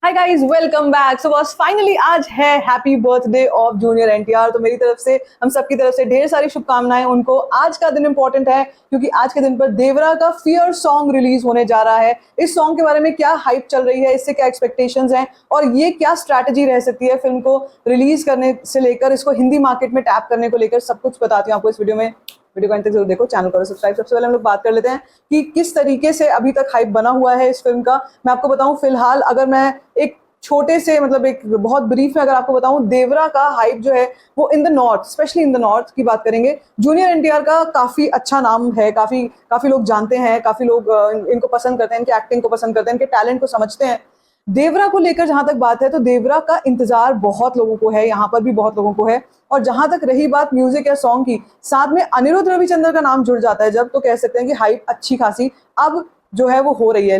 हाय guys, welcome back. So बस finally आज है happy birthday of junior NTR. तो मेरी तरफ से, हम सबकी तरफ से ढेर सारी शुभकामनाएं उनको। आज का दिन इंपॉर्टेंट है क्योंकि आज के दिन पर देवरा का फियर सॉन्ग रिलीज होने जा रहा है। इस सॉन्ग के बारे में क्या हाइप चल रही है, इससे क्या एक्सपेक्टेशंस हैं और ये क्या स्ट्रैटेजी रह सकती है फिल्म को रिलीज करने से लेकर इसको हिंदी मार्केट में टैप करने को लेकर, सब कुछ बताती हूँ आपको इस वीडियो में। वीडियो को अंत तक जरूर देखो, चैनल करो सब्सक्राइब। सबसे पहले हम लोग बात कर लेते हैं कि किस तरीके से अभी तक हाइप बना हुआ है इस फिल्म का। मैं आपको बताऊं, फिलहाल अगर मैं एक छोटे से एक बहुत ब्रीफ में अगर आपको बताऊं, देवरा का हाइप जो है वो इन the north, specially in the north की बात करेंगे। जूनियर एनटीआर का काफी अच्छा नाम है, काफी काफी लोग जानते हैं, काफी लोग इनको पसंद करते हैं, इनके एक्टिंग को पसंद करते हैं, इनके टैलेंट को समझते हैं। देवरा को लेकर जहां तक बात है तो देवरा का इंतजार बहुत लोगों को है, यहाँ पर भी बहुत लोगों को है। और जहां तक रही बात म्यूजिक या सॉन्ग की, साथ में अनिरुद्ध रविचंद्र का नाम जुड़ जाता है जब, तो कह सकते हैं कि हाइप अच्छी खासी अब जो है वो हो रही है।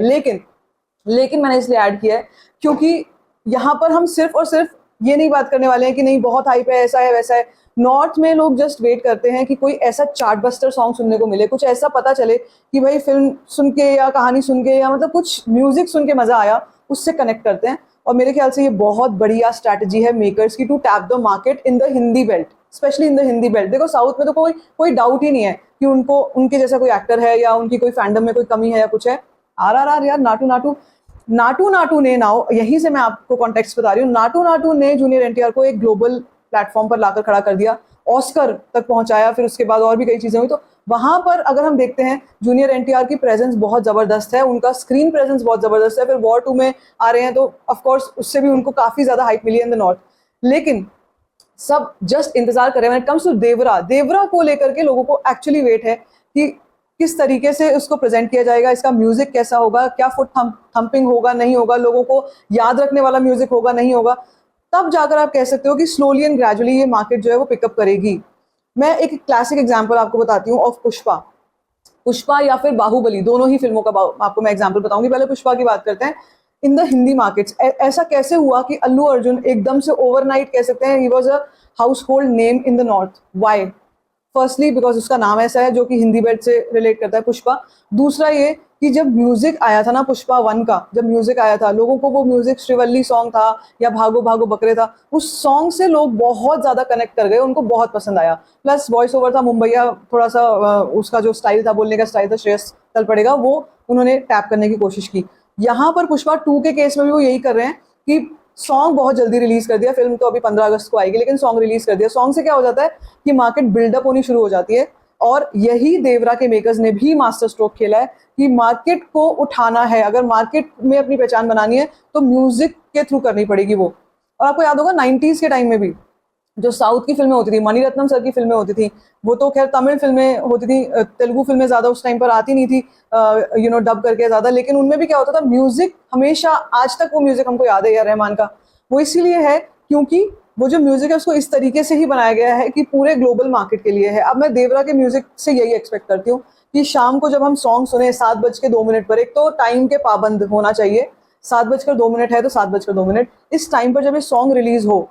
लेकिन मैंने इसलिए ऐड किया है क्योंकि यहाँ पर हम सिर्फ और सिर्फ ये नहीं बात करने वाले हैं कि नहीं बहुत हाइप है, ऐसा है वैसा है। नॉर्थ में लोग जस्ट वेट करते हैं कि कोई ऐसा चार्टबस्टर सॉन्ग सुनने को मिले, कुछ ऐसा पता चले कि भाई फिल्म सुन के या कहानी सुन के या कुछ म्यूजिक सुन के मजा आया, उससे कनेक्ट करते हैं। और मेरे ख्याल से ये बहुत बढ़िया स्ट्रैटेजी है मेकर्स की to tap the market in the Hindi belt, specially in the Hindi belt. देखो साउथ में तो कोई डाउट ही नहीं है कि उनको उनके जैसा कोई एक्टर है या उनकी कोई फैंडम में कोई कमी है या कुछ है। RRR यार, नाटू नाटू ने नाउ, यहीं से मैं आपको कॉन्टेक्स्ट बता रही हूँ, नाटू नाटू ने जूनियर एनटीआर को एक ग्लोबल प्लेटफॉर्म पर लाकर खड़ा कर दिया, ऑस्कर तक पहुंचाया, फिर उसके बाद और भी कई चीजें हुई। तो वहां पर अगर हम देखते हैं जूनियर एनटीआर की प्रेजेंस बहुत जबरदस्त है, उनका स्क्रीन प्रेजेंस बहुत जबरदस्त है। फिर वॉर 2 में आ रहे हैं तो ऑफकोर्स उससे भी उनको काफी ज्यादा हाइप मिली है इन द नॉर्थ। लेकिन सब जस्ट इंतजार कर रहे हैं। कम्स टू देवरा को लेकर के लोगों को एक्चुअली वेट है कि किस तरीके से उसको प्रेजेंट किया जाएगा, इसका म्यूजिक कैसा होगा, क्या फुट थम्पिंग होगा नहीं होगा, लोगों को याद रखने वाला म्यूजिक होगा नहीं होगा। तब जाकर आप कह सकते हो कि स्लोली एंड ग्रेजुअली ये मार्केट जो है वो पिकअप करेगी। मैं एक क्लासिक एग्जांपल आपको बताती हूँ ऑफ पुष्पा या फिर बाहुबली, दोनों ही फिल्मों का आपको मैं एग्जांपल बताऊंगी। पहले पुष्पा की बात करते हैं। इन द हिंदी मार्केट्स ऐसा कैसे हुआ कि अल्लू अर्जुन एकदम से ओवरनाइट कह सकते हैं he was a household name in the north. Why? Firstly because उसका नाम ऐसा है जो कि हिंदी बेल्ट से रिलेट करता है, पुष्पा। दूसरा ये कि जब म्यूजिक आया था ना पुष्पा 1 का, जब म्यूजिक आया था, लोगों को वो म्यूजिक श्रीवल्ली सॉन्ग था या भागो भागो बकरे था, उस सॉन्ग से लोग बहुत ज्यादा कनेक्ट कर गए, उनको बहुत पसंद आया। प्लस वॉइस ओवर था मुंबईया, थोड़ा सा उसका जो स्टाइल था, बोलने का स्टाइल था, श्रेयस तल पड़ेगा, वो उन्होंने टैप करने की कोशिश की। यहाँ पर पुष्पा 2 के केस में भी वो यही कर रहे हैं कि सॉन्ग बहुत जल्दी रिलीज कर दिया। फिल्म तो अभी 15 अगस्त को आएगी, लेकिन सॉन्ग रिलीज कर दिया। सॉन्ग से क्या हो जाता है कि मार्केट बिल्डअप होनी शुरू हो जाती है। और यही देवरा के मेकर्स ने भी मास्टर स्ट्रोक खेला है कि मार्केट को उठाना है, अगर मार्केट में अपनी पहचान बनानी है तो म्यूजिक के थ्रू करनी पड़ेगी वो। और आपको याद होगा 90s के टाइम में भी जो साउथ की फिल्में होती थी, मणिरत्नम सर की फिल्में होती थी, वो तो खैर तमिल फिल्में होती थी, तेलुगु फिल्में ज्यादा उस टाइम पर आती नहीं थी डब करके ज्यादा। लेकिन उनमें भी क्या होता था, म्यूजिक हमेशा, आज तक वो म्यूजिक हमको याद है यार रहमान का, वो इसीलिए है क्योंकि वो जो म्यूजिक है उसको इस तरीके से ही बनाया गया है कि पूरे ग्लोबल मार्केट के लिए है। अब मैं देवरा के म्यूजिक से यही एक्सपेक्ट करती हूँ कि शाम को जब हम सॉन्ग सुने 7:02 पर, एक तो टाइम के पाबंद होना चाहिए, 7:02 है तो 7:02, इस टाइम पर जब ये सॉन्ग रिलीज हो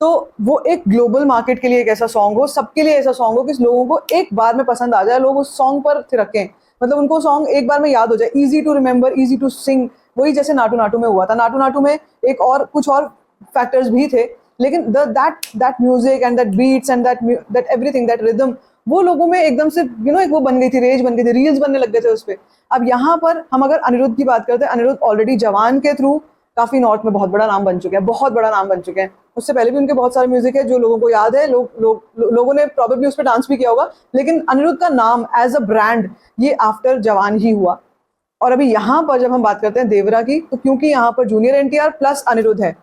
तो वो एक ग्लोबल मार्केट के लिए एक ऐसा सॉन्ग हो, सबके लिए ऐसा सॉन्ग हो कि लोगों को एक बार में पसंद आ जाए, लोग उस सॉन्ग पर थिरकें, उनको सॉन्ग एक बार में याद हो जाए, easy to remember, easy to sing. वही जैसे नाटू नाटू में हुआ था। नाटू नाटू में एक और कुछ और फैक्टर्स भी थे, लेकिन that music and that beats and that everything, that rhythm, वो लोगों में एकदम से एक वो बन गई थी, रेज बन गई थी, रील्स बनने लग गए थे उस पर। अब यहाँ पर हम अगर अनिरुद्ध की बात करते हैं, अनिरुद्ध ऑलरेडी जवान के थ्रू काफी नॉर्थ में बहुत बड़ा नाम बन चुके हैं, बहुत बड़ा नाम बन चुके हैं। उससे पहले भी उनके बहुत सारे म्यूजिक है जो लोगों को याद है, लोगों ने प्रॉबेबली उस पर डांस भी किया होगा। लेकिन अनिरुद्ध का नाम एज अ ब्रांड ये आफ्टर जवान ही हुआ। और अभी यहाँ पर जब हम बात करते हैं देवरा की, तो क्योंकि यहाँ पर जूनियर एनटीआर प्लस अनिरुद्ध है,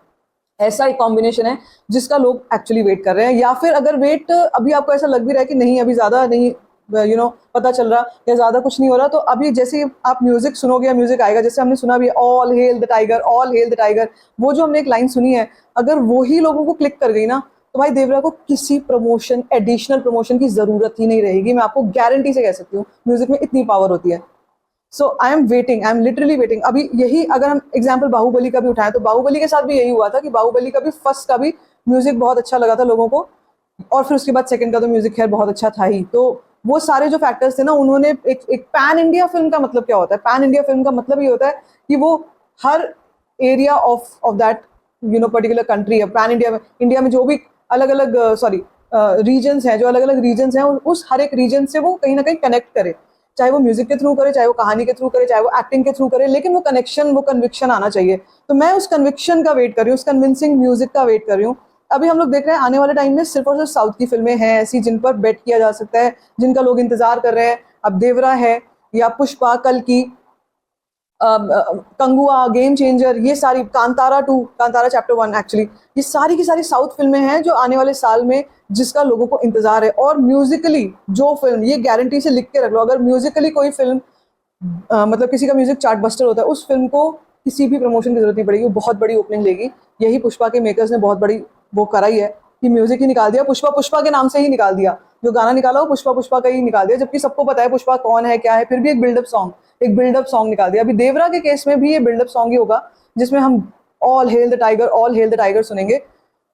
ऐसा एक कॉम्बिनेशन है जिसका लोग एक्चुअली वेट कर रहे हैं। या फिर अगर वेट अभी आपको ऐसा लग भी रहा है कि नहीं अभी ज्यादा नहीं पता चल रहा या ज्यादा कुछ नहीं हो रहा, तो अभी जैसे आप म्यूजिक सुनोगे या म्यूजिक आएगा, जैसे हमने सुना भी all hello the tiger, all hello the tiger, वो जो हमने एक लाइन सुनी है, अगर वो ही लोगों को क्लिक कर गई ना, तो भाई देवरा को किसी प्रमोशन, एडिशनल प्रमोशन की जरूरत ही नहीं रहेगी। मैं आपको गारंटी से कह सकती हूँ, म्यूजिक में इतनी पावर होती है। So I am waiting, I am literally waiting. अभी यही अगर हम एग्जाम्पल बाहुबली का भी उठाएं तो बाहुबली के साथ भी यही हुआ था कि बाहुबली का भी फर्स्ट का भी म्यूजिक बहुत अच्छा लगा था लोगों को, और फिर उसके बाद सेकंड का तो म्यूजिक खैर बहुत अच्छा था ही। तो वो सारे जो फैक्टर्स थे ना, उन्होंने एक पैन इंडिया फिल्म का मतलब क्या होता है, पैन इंडिया फिल्म का मतलब ये होता है कि वो हर area of that particular country है। पैन इंडिया में जो भी अलग अलग रीजन्स हैं, जो अलग अलग रीजन्स हैं, उस हर एक रीजन से वो कहीं ना कहीं कनेक्ट करे, चाहे वो म्यूजिक के थ्रू करे, चाहे वो कहानी के थ्रू करे, चाहे वो एक्टिंग के थ्रू करे, लेकिन वो कनेक्शन, वो कन्विक्शन आना चाहिए। तो मैं उस कन्विक्शन का वेट कर रही हूँ, उस कन्विंसिंग म्यूजिक का वेट कर रही हूँ। अभी हम लोग देख रहे हैं आने वाले टाइम में सिर्फ और सिर्फ साउथ की फिल्में हैं ऐसी जिन पर बेट किया जा सकता है, जिनका लोग इंतजार कर रहे हैं। अब देवरा है, या पुष्पा, कल की कंगुआ, गेम चेंजर, ये सारी, कांतारा 2, कांतारा चैप्टर 1 एक्चुअली, ये सारी की सारी साउथ फिल्में हैं जो आने वाले साल में जिसका लोगों को इंतजार है। और म्यूजिकली जो फिल्म, ये गारंटी से लिख के रख लो, अगर म्यूजिकली कोई फिल्म मतलब किसी का म्यूजिक चार्ट बस्टर होता है, उस फिल्म को किसी भी प्रमोशन की जरूरत नहीं पड़ेगी, वो बहुत बड़ी ओपनिंग लेगी। यही पुष्पा के मेकर्स ने बहुत बड़ी वो कराई है कि म्यूजिक ही निकाल दिया, पुष्पा पुष्पा के नाम से ही निकाल दिया, जो गाना निकाला वो पुष्पा पुष्पा का ही निकाल दिया, जबकि सबको पता है पुष्पा कौन है क्या है, फिर भी एक बिल्डअप सॉन्ग निकाल दिया। अभी देवरा के केस में भी ये बिल्डअप सॉन्ग ही होगा, जिसमें हम ऑल हेल द टाइगर सुनेंगे।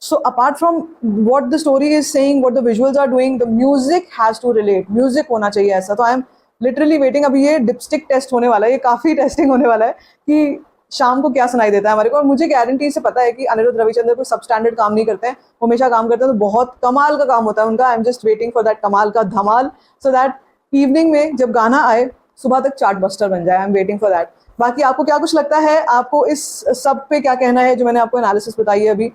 So apart from what the story is saying, what the visuals are doing, the music has to relate, music होना चाहिए ऐसा। तो आई एम लिटरली वेटिंग, अभी ये डिपस्टिक टेस्ट होने वाला है, ये काफी टेस्टिंग होने वाला है कि शाम को क्या सुनाई देता है हमारे को। और मुझे गारंटी से पता है कि अनिरुद्ध रविचंद्र कोई सब स्टैंडर्ड काम नहीं करते हैं, वो हमेशा काम करते हैं तो बहुत कमाल का काम होता है उनका। I am just waiting for that कमाल का धमाल, सो दैट इवनिंग में जब गाना आए सुबह तक चार्ट बस्टर बन जाए। आई एम वेटिंग फॉर दैट। बाकी आपको क्या कुछ लगता है, आपको इस सब पे क्या कहना है जो मैंने आपको एनालिसिस बताई है अभी,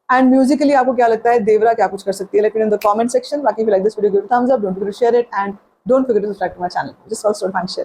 एंड म्यूजिकली आपको क्या लगता है देवरा क्या कुछ कर सकती है? Let me know in the comment section. बाकी if you like this video, give it a thumbs up, don't forget to share it, and don't forget to subscribe to my channel. Just also find share.